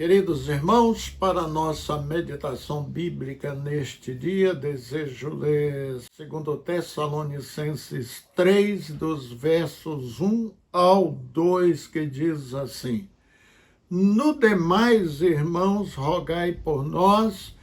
Queridos irmãos, para a nossa meditação bíblica neste dia, desejo ler 2 Tessalonicenses 3, dos versos 1 ao 2, que diz assim: No demais, irmãos, rogai por nós,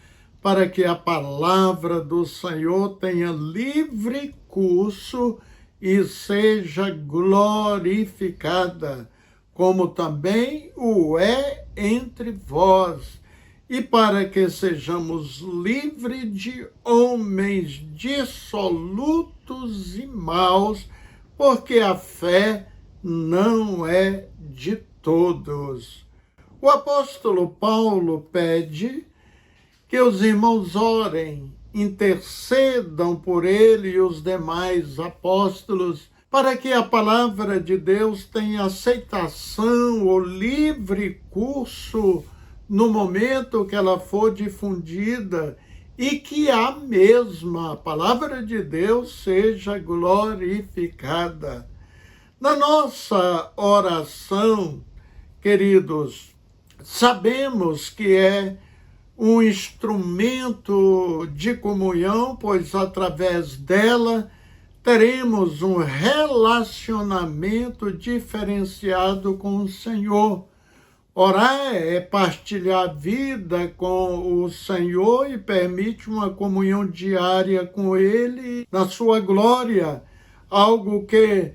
para que a palavra do Senhor tenha livre curso e seja glorificada, como também o é entre vós, e para que sejamos livres de homens dissolutos e maus, porque a fé não é de todos. O apóstolo Paulo pede que os irmãos orem, intercedam por ele e os demais apóstolos, para que a palavra de Deus tenha aceitação ou livre curso no momento que ela for difundida e que a mesma palavra de Deus seja glorificada. Na nossa oração, queridos, sabemos que é um instrumento de comunhão, pois através dela teremos um relacionamento diferenciado com o Senhor. Orar é partilhar a vida com o Senhor e permite uma comunhão diária com Ele na sua glória, algo que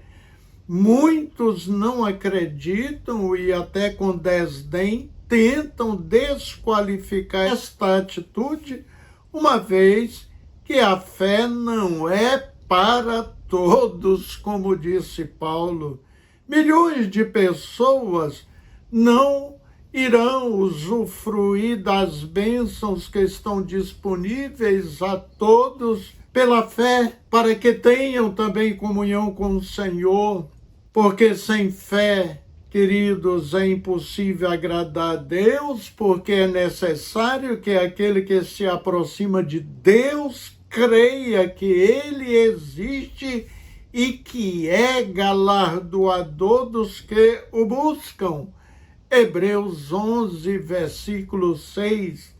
muitos não acreditam e até com desdém tentam desqualificar esta atitude, uma vez que a fé não é para todos, como disse Paulo. Milhões de pessoas não irão usufruir das bênçãos que estão disponíveis a todos pela fé, para que tenham também comunhão com o Senhor, porque sem fé, queridos, é impossível agradar a Deus, porque é necessário que aquele que se aproxima de Deus creia que Ele existe e que é galardoador dos que o buscam. Hebreus 11, versículo 6.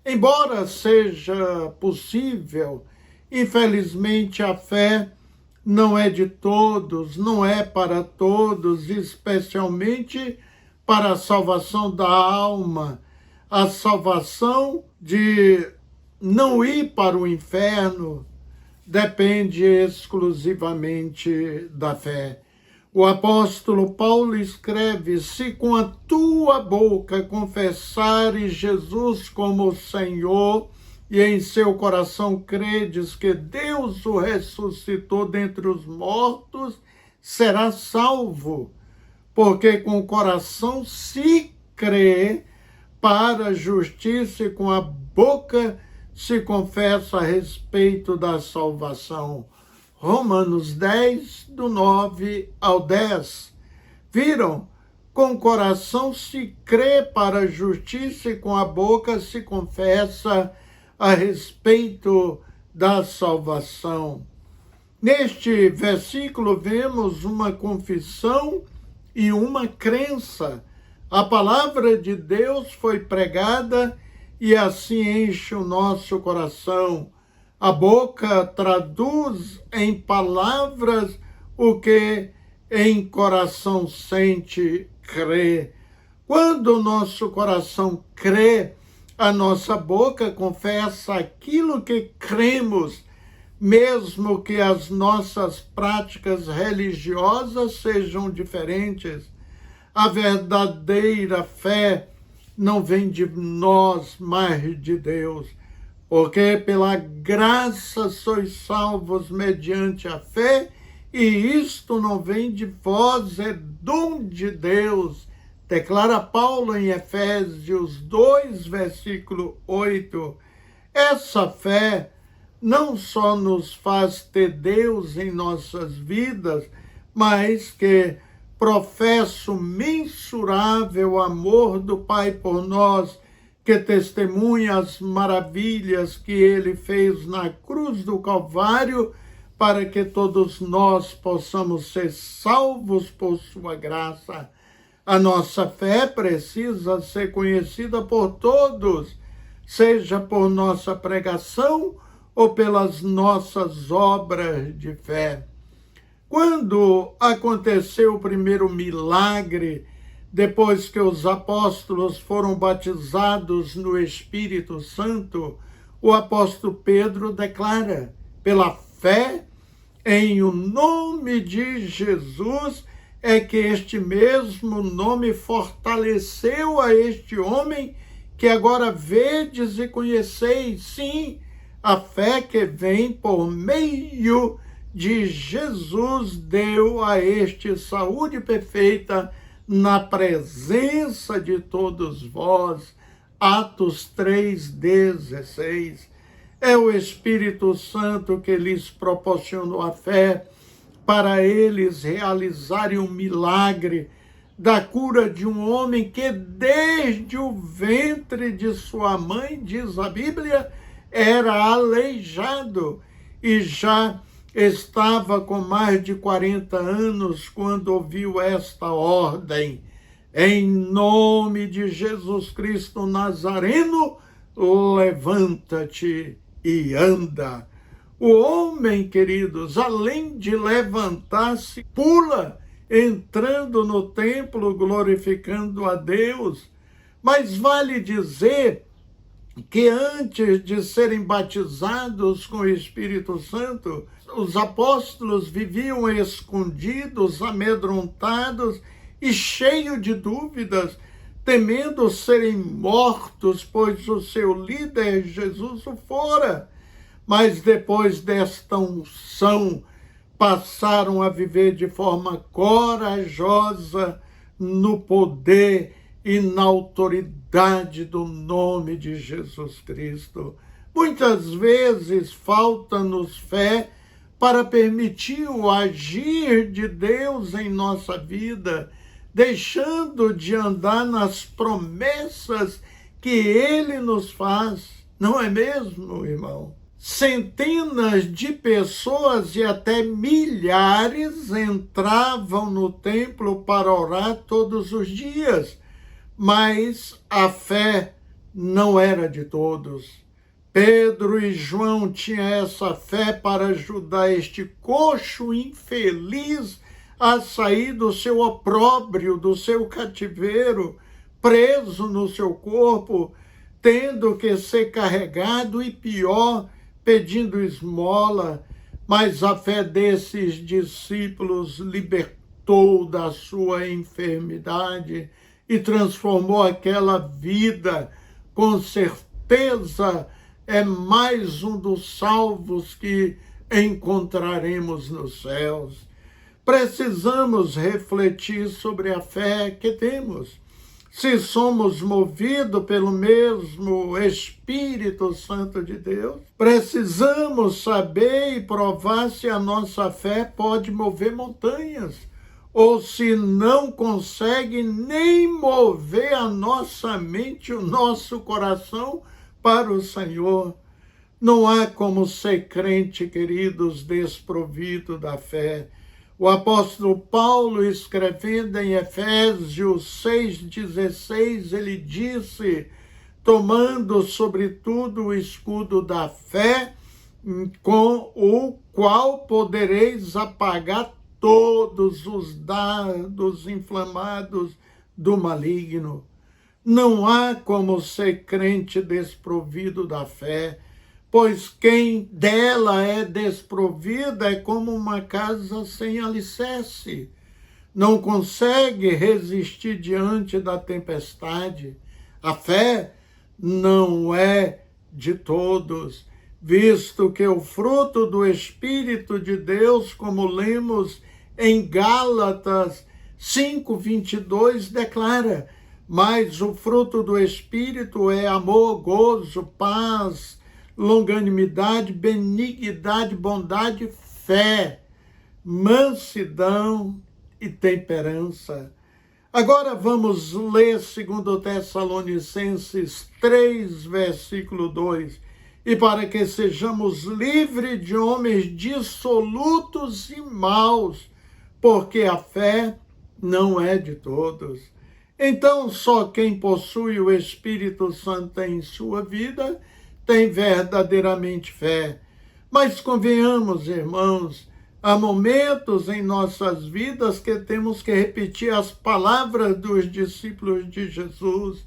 Embora seja possível, infelizmente a fé não é de todos, não é para todos, especialmente para a salvação da alma, a salvação de não ir para o inferno, depende exclusivamente da fé. O apóstolo Paulo escreve: se com a tua boca confessares Jesus como Senhor, e em seu coração credes que Deus o ressuscitou dentre os mortos, será salvo. Porque com o coração se crê para a justiça e com a boca se confessa a respeito da salvação. Romanos 10, do 9 ao 10. Viram? Com o coração se crê para a justiça e com a boca se confessa a respeito da salvação. Neste versículo vemos uma confissão e uma crença. A palavra de Deus foi pregada e assim enche o nosso coração. A boca traduz em palavras o que em coração sente, crê. Quando o nosso coração crê, a nossa boca confessa aquilo que cremos, mesmo que as nossas práticas religiosas sejam diferentes. A verdadeira fé não vem de nós, mas de Deus, porque pela graça sois salvos mediante a fé, e isto não vem de vós, é dom de Deus. Declara Paulo em Efésios 2, versículo 8. Essa fé não só nos faz ter Deus em nossas vidas, mas que professa o mensurável amor do Pai por nós, que testemunha as maravilhas que Ele fez na cruz do Calvário, para que todos nós possamos ser salvos por sua graça. A nossa fé precisa ser conhecida por todos, seja por nossa pregação ou pelas nossas obras de fé. Quando aconteceu o primeiro milagre, depois que os apóstolos foram batizados no Espírito Santo, o apóstolo Pedro declara: pela fé em o nome de Jesus, é que este mesmo nome fortaleceu a este homem que agora vedes e conheceis. Sim, a fé que vem por meio de Jesus deu a este saúde perfeita na presença de todos vós. Atos 3,16. É o Espírito Santo que lhes proporcionou a fé para eles realizarem um milagre da cura de um homem que desde o ventre de sua mãe, diz a Bíblia, era aleijado e já estava com mais de 40 anos quando ouviu esta ordem: em nome de Jesus Cristo Nazareno, levanta-te e anda. O homem, queridos, além de levantar-se, pula, entrando no templo, glorificando a Deus. Mas vale dizer que antes de serem batizados com o Espírito Santo, os apóstolos viviam escondidos, amedrontados e cheios de dúvidas, temendo serem mortos, pois o seu líder Jesus o fora. Mas depois desta unção, passaram a viver de forma corajosa no poder e na autoridade do nome de Jesus Cristo. Muitas vezes falta-nos fé para permitir o agir de Deus em nossa vida, deixando de andar nas promessas que Ele nos faz. Não é mesmo, irmão? Centenas de pessoas e até milhares entravam no templo para orar todos os dias, mas a fé não era de todos. Pedro e João tinham essa fé para ajudar este coxo infeliz a sair do seu opróbrio, do seu cativeiro, preso no seu corpo, tendo que ser carregado e pior, pedindo esmola. Mas a fé desses discípulos libertou da sua enfermidade e transformou aquela vida. Com certeza é mais um dos salvos que encontraremos nos céus. Precisamos refletir sobre a fé que temos. Se somos movidos pelo mesmo Espírito Santo de Deus, precisamos saber e provar se a nossa fé pode mover montanhas, ou se não consegue nem mover a nossa mente, o nosso coração para o Senhor. Não há como ser crente, queridos, desprovido da fé. O apóstolo Paulo, escrevendo em Efésios 6,16, ele disse: tomando sobretudo o escudo da fé, com o qual podereis apagar todos os dardos inflamados do maligno. Não há como ser crente desprovido da fé, pois quem dela é desprovida é como uma casa sem alicerce. Não consegue resistir diante da tempestade. A fé não é de todos, visto que o fruto do Espírito de Deus, como lemos em Gálatas 5:22, declara: mas o fruto do Espírito é amor, gozo, paz, longanimidade, benignidade, bondade, fé, mansidão e temperança. Agora vamos ler 2 Tessalonicenses 3, versículo 2. E para que sejamos livres de homens dissolutos e maus, porque a fé não é de todos. Então, só quem possui o Espírito Santo em sua vida tem verdadeiramente fé. Mas convenhamos, irmãos, há momentos em nossas vidas que temos que repetir as palavras dos discípulos de Jesus: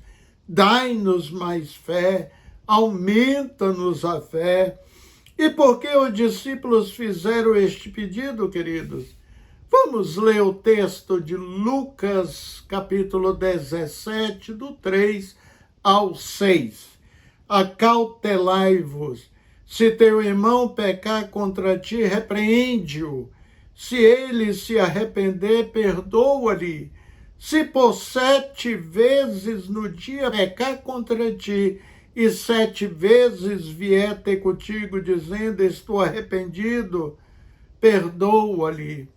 dai-nos mais fé, aumenta-nos a fé. E por que os discípulos fizeram este pedido, queridos? Vamos ler o texto de Lucas, capítulo 17, do 3 ao 6. Acautelai-vos. Se teu irmão pecar contra ti, repreende-o. Se ele se arrepender, perdoa-lhe. Se por 7 vezes no dia pecar contra ti, e 7 vezes vier ter contigo, dizendo, estou arrependido, perdoa-lhe.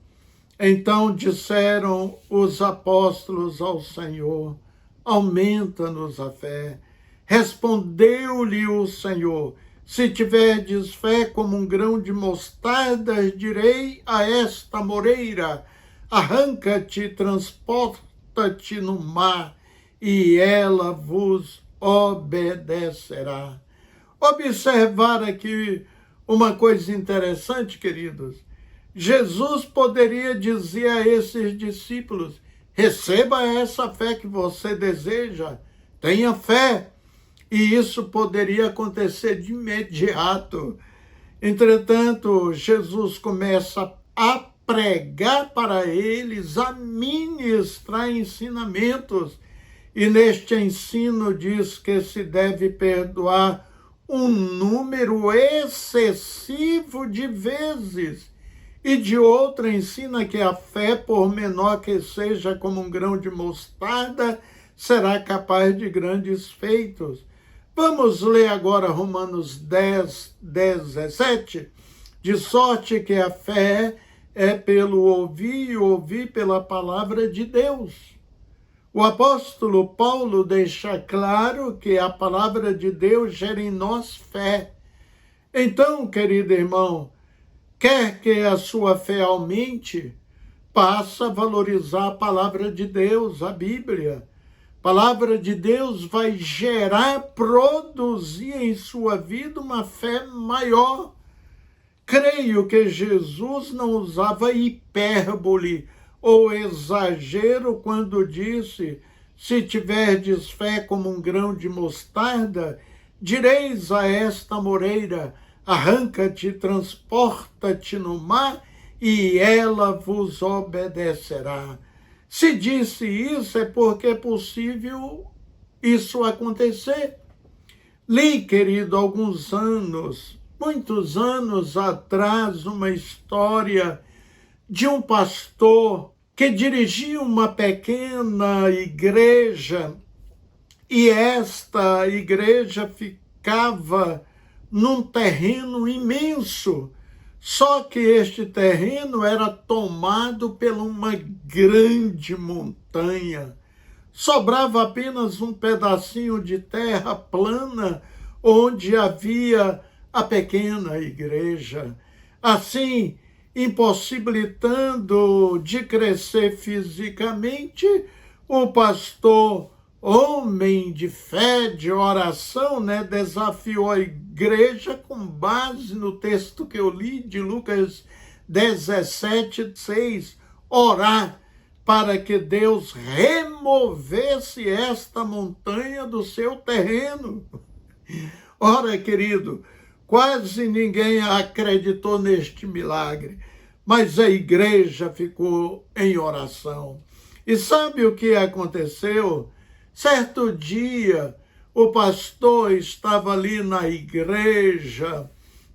Então disseram os apóstolos ao Senhor, aumenta-nos a fé. Respondeu-lhe o Senhor, se tiverdes fé como um grão de mostarda, direi a esta moreira, arranca-te, transporta-te no mar, e ela vos obedecerá. Observar aqui uma coisa interessante, queridos. Jesus poderia dizer a esses discípulos, receba essa fé que você deseja, tenha fé. E isso poderia acontecer de imediato. Entretanto, Jesus começa a pregar para eles, a ministrar ensinamentos. E neste ensino diz que se deve perdoar um número excessivo de vezes. E de outra ensina que a fé, por menor que seja como um grão de mostarda, será capaz de grandes feitos. Vamos ler agora Romanos 10, 17. De sorte que a fé é pelo ouvir e ouvir pela palavra de Deus. O apóstolo Paulo deixa claro que a palavra de Deus gera em nós fé. Então, querido irmão, quer que a sua fé aumente, passa a valorizar a palavra de Deus, a Bíblia. A palavra de Deus vai gerar, produzir em sua vida uma fé maior. Creio que Jesus não usava hipérbole ou exagero quando disse, se tiverdes fé como um grão de mostarda, direis a esta moreira, arranca-te, transporta-te no mar, e ela vos obedecerá. Se disse isso, é porque é possível isso acontecer. Li, querido, alguns anos, muitos anos atrás, uma história de um pastor que dirigia uma pequena igreja, e esta igreja ficava num terreno imenso, só que este terreno era tomado por uma grande montanha. Sobrava apenas um pedacinho de terra plana onde havia a pequena igreja. Assim, impossibilitando de crescer fisicamente, o pastor, homem de fé, de oração, desafiou a igreja com base no texto que eu li de Lucas 17, 6, orar para que Deus removesse esta montanha do seu terreno. Ora, querido, quase ninguém acreditou neste milagre, mas a igreja ficou em oração. E sabe o que aconteceu? Certo dia, o pastor estava ali na igreja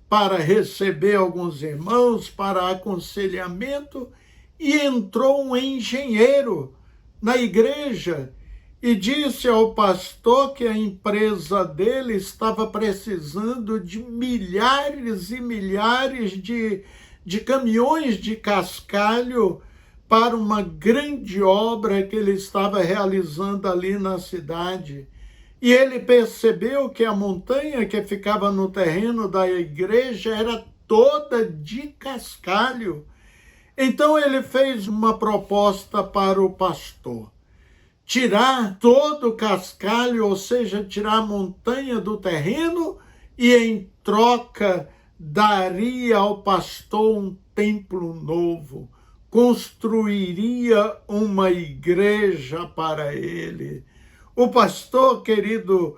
para receber alguns irmãos para aconselhamento e entrou um engenheiro na igreja e disse ao pastor que a empresa dele estava precisando de milhares e milhares de caminhões de cascalho para uma grande obra que ele estava realizando ali na cidade. E ele percebeu que a montanha que ficava no terreno da igreja era toda de cascalho. Então ele fez uma proposta para o pastor. tirar todo o cascalho, ou seja, tirar a montanha do terreno, e em troca daria ao pastor um templo novo, construiria uma igreja para ele. O pastor, querido,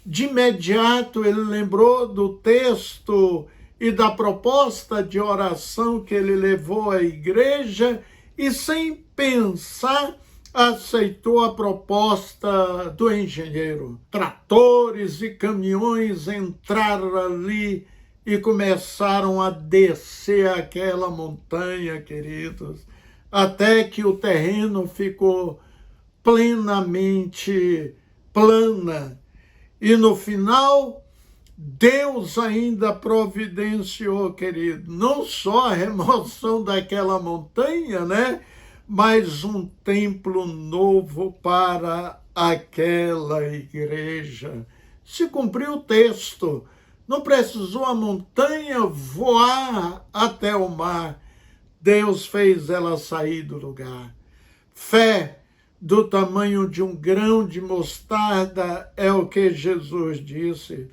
de imediato ele lembrou do texto e da proposta de oração que ele levou à igreja e, sem pensar, aceitou a proposta do engenheiro. Tratores e caminhões entraram ali e começaram a descer aquela montanha, queridos, até que o terreno ficou plenamente plana. E no final, Deus ainda providenciou, querido, não só a remoção daquela montanha, né? Mas um templo novo para aquela igreja. Se cumpriu o texto. Não precisou a montanha voar até o mar. Deus fez ela sair do lugar. Fé do tamanho de um grão de mostarda é o que Jesus disse.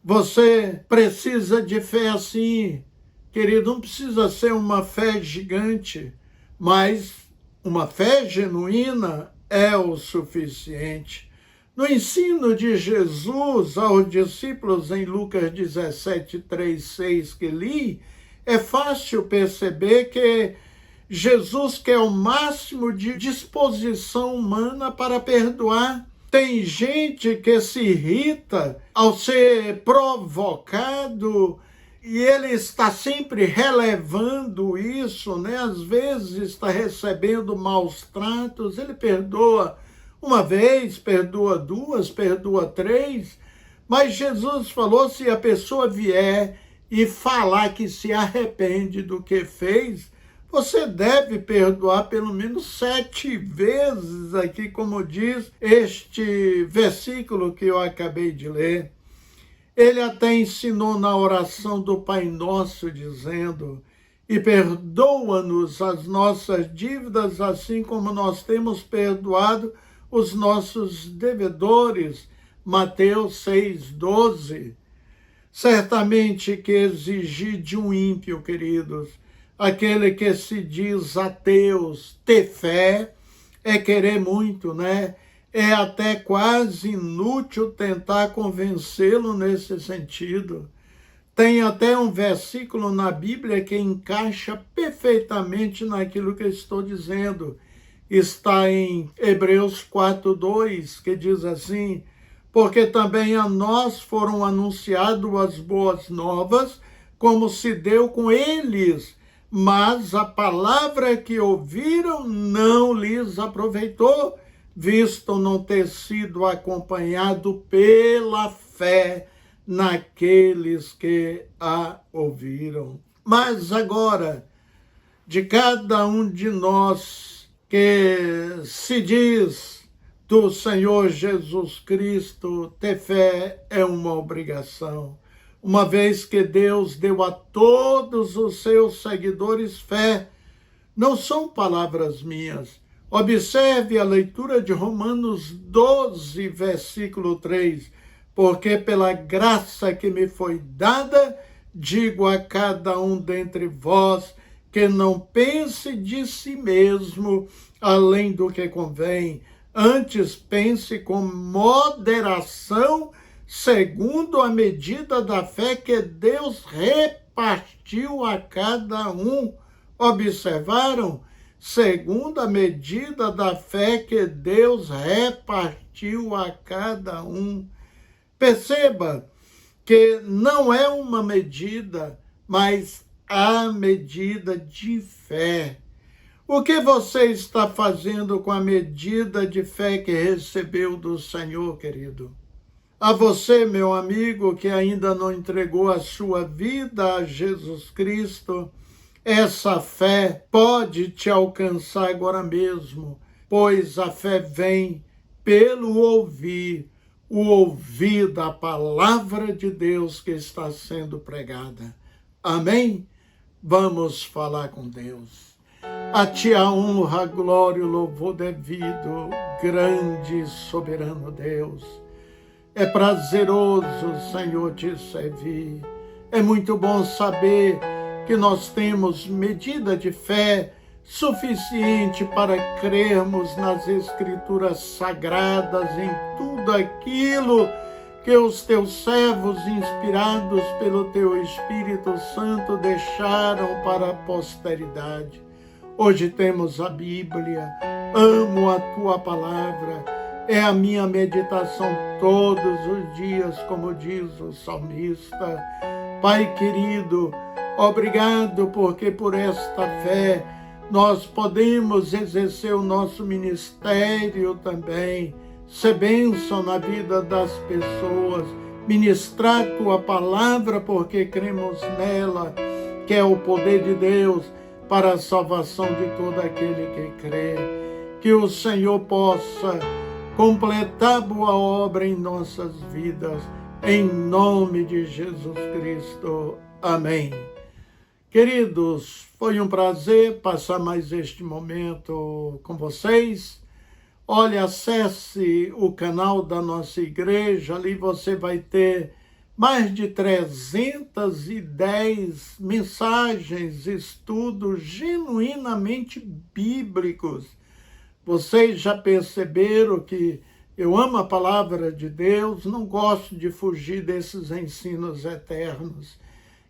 Você precisa de fé assim, querido, não precisa ser uma fé gigante, mas uma fé genuína é o suficiente. No ensino de Jesus aos discípulos em Lucas 17, 3, 6 que li, é fácil perceber que Jesus quer o máximo de disposição humana para perdoar. Tem gente que se irrita ao ser provocado e ele está sempre relevando isso, né? Às vezes está recebendo maus tratos, ele perdoa uma vez, perdoa duas, perdoa três, mas Jesus falou, se a pessoa vier e falar que se arrepende do que fez, você deve perdoar pelo menos 7 vezes aqui, como diz este versículo que eu acabei de ler. Ele até ensinou na oração do Pai Nosso, dizendo, e perdoa-nos as nossas dívidas, assim como nós temos perdoado os nossos devedores. Mateus 6,12. Certamente que exigir de um ímpio, queridos, aquele que se diz ateus, ter fé é querer muito, né? É até quase inútil tentar convencê-lo nesse sentido. Tem até um versículo na Bíblia que encaixa perfeitamente naquilo que eu estou dizendo. Está em Hebreus 4:2, que diz assim, porque também a nós foram anunciadas as boas novas, como se deu com eles, mas a palavra que ouviram não lhes aproveitou, visto não ter sido acompanhado pela fé naqueles que a ouviram. Mas agora, de cada um de nós que se diz do Senhor Jesus Cristo, ter fé é uma obrigação. Uma vez que Deus deu a todos os seus seguidores fé, não são palavras minhas. Observe a leitura de Romanos 12, versículo 3. Porque pela graça que me foi dada, digo a cada um dentre vós, que não pense de si mesmo além do que convém, antes pense com moderação, segundo a medida da fé que Deus repartiu a cada um. Observaram? Segundo a medida da fé que Deus repartiu a cada um. Perceba que não é uma medida, mas a medida de fé. O que você está fazendo com a medida de fé que recebeu do Senhor, querido? A você, meu amigo, que ainda não entregou a sua vida a Jesus Cristo, essa fé pode te alcançar agora mesmo, pois a fé vem pelo ouvir, o ouvir da palavra de Deus que está sendo pregada. Amém? Vamos falar com Deus. A ti a honra, a glória e o louvor devido. grande e soberano Deus. É prazeroso, Senhor, te servir. É muito bom saber que nós temos medida de fé suficiente para crermos nas Escrituras sagradas, em tudo aquilo que os teus servos, inspirados pelo teu Espírito Santo, deixaram para a posteridade. Hoje temos a Bíblia, amo a tua palavra, é a minha meditação todos os dias, como diz o salmista. Pai querido, obrigado porque por esta fé nós podemos exercer o nosso ministério também, ser bênção na vida das pessoas, ministrar tua palavra porque cremos nela, que é o poder de Deus para a salvação de todo aquele que crê. Que o Senhor possa completar boa obra em nossas vidas, em nome de Jesus Cristo. Amém. Queridos, foi um prazer passar mais este momento com vocês. Olha, acesse o canal da nossa igreja, ali você vai ter mais de 310 mensagens, estudos genuinamente bíblicos. Vocês já perceberam que eu amo a palavra de Deus, não gosto de fugir desses ensinos eternos.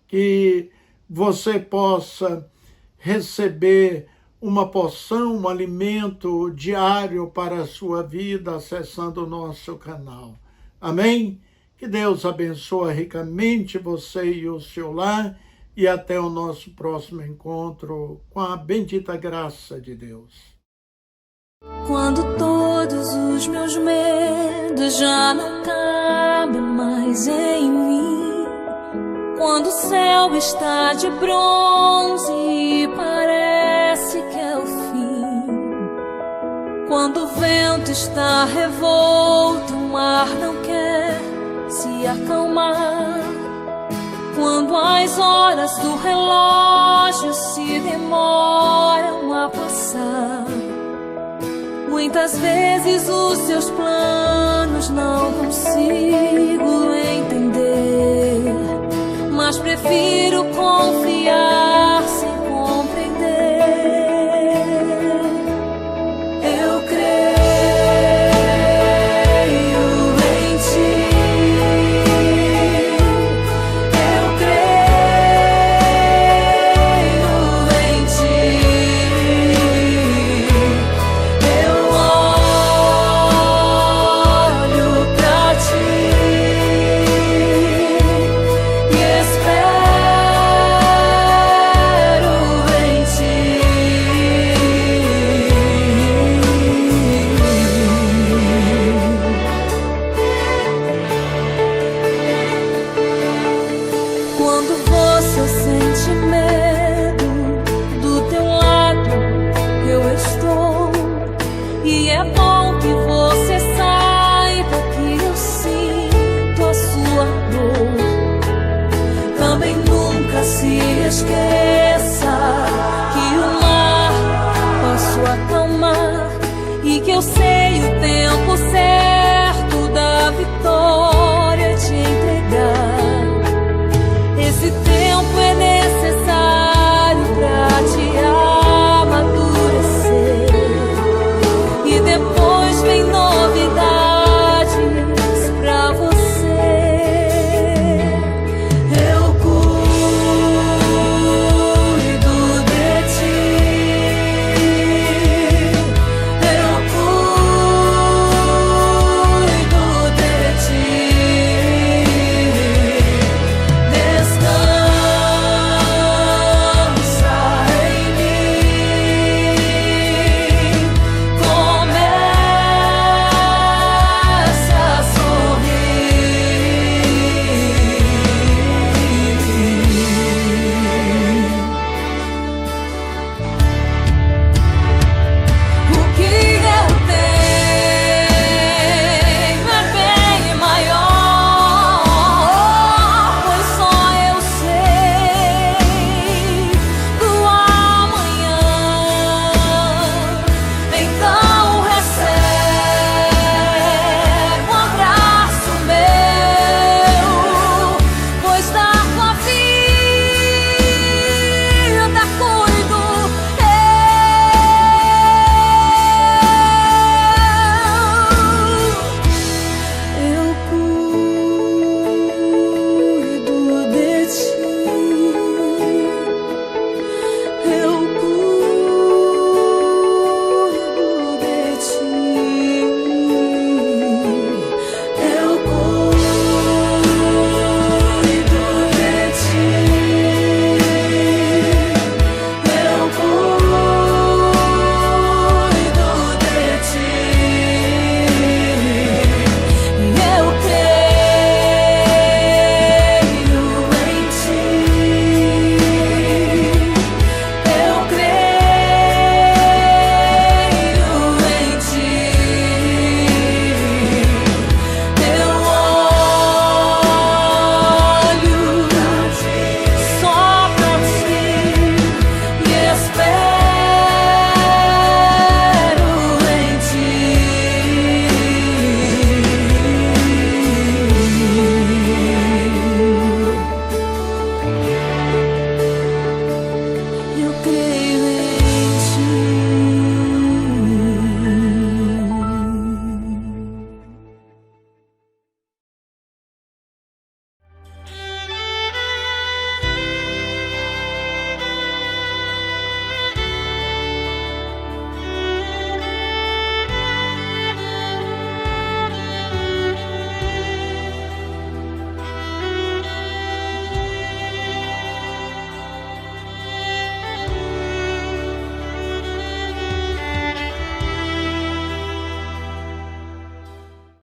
Que você possa receber uma porção, um alimento diário para a sua vida, acessando o nosso canal. Amém? Que Deus abençoe ricamente você e o seu lar, e até o nosso próximo encontro, com a bendita graça de Deus. Quando todos os meus medos já não cabem mais em mim, quando o céu está de bronze e parece que é o fim, quando o vento está revolto, o mar não quer se acalmar, quando as horas do relógio se demoram a passar, muitas vezes os seus planos não consigo entender, mas prefiro confiar sem compreender. Eu creio em ti, eu creio em ti, eu olho pra ti e espero em ti. Quando você sente medo, do teu lado eu estou, e é bom que você saiba que eu sinto a sua dor. Também nunca se esqueça que o mar posso acalmar e que eu sei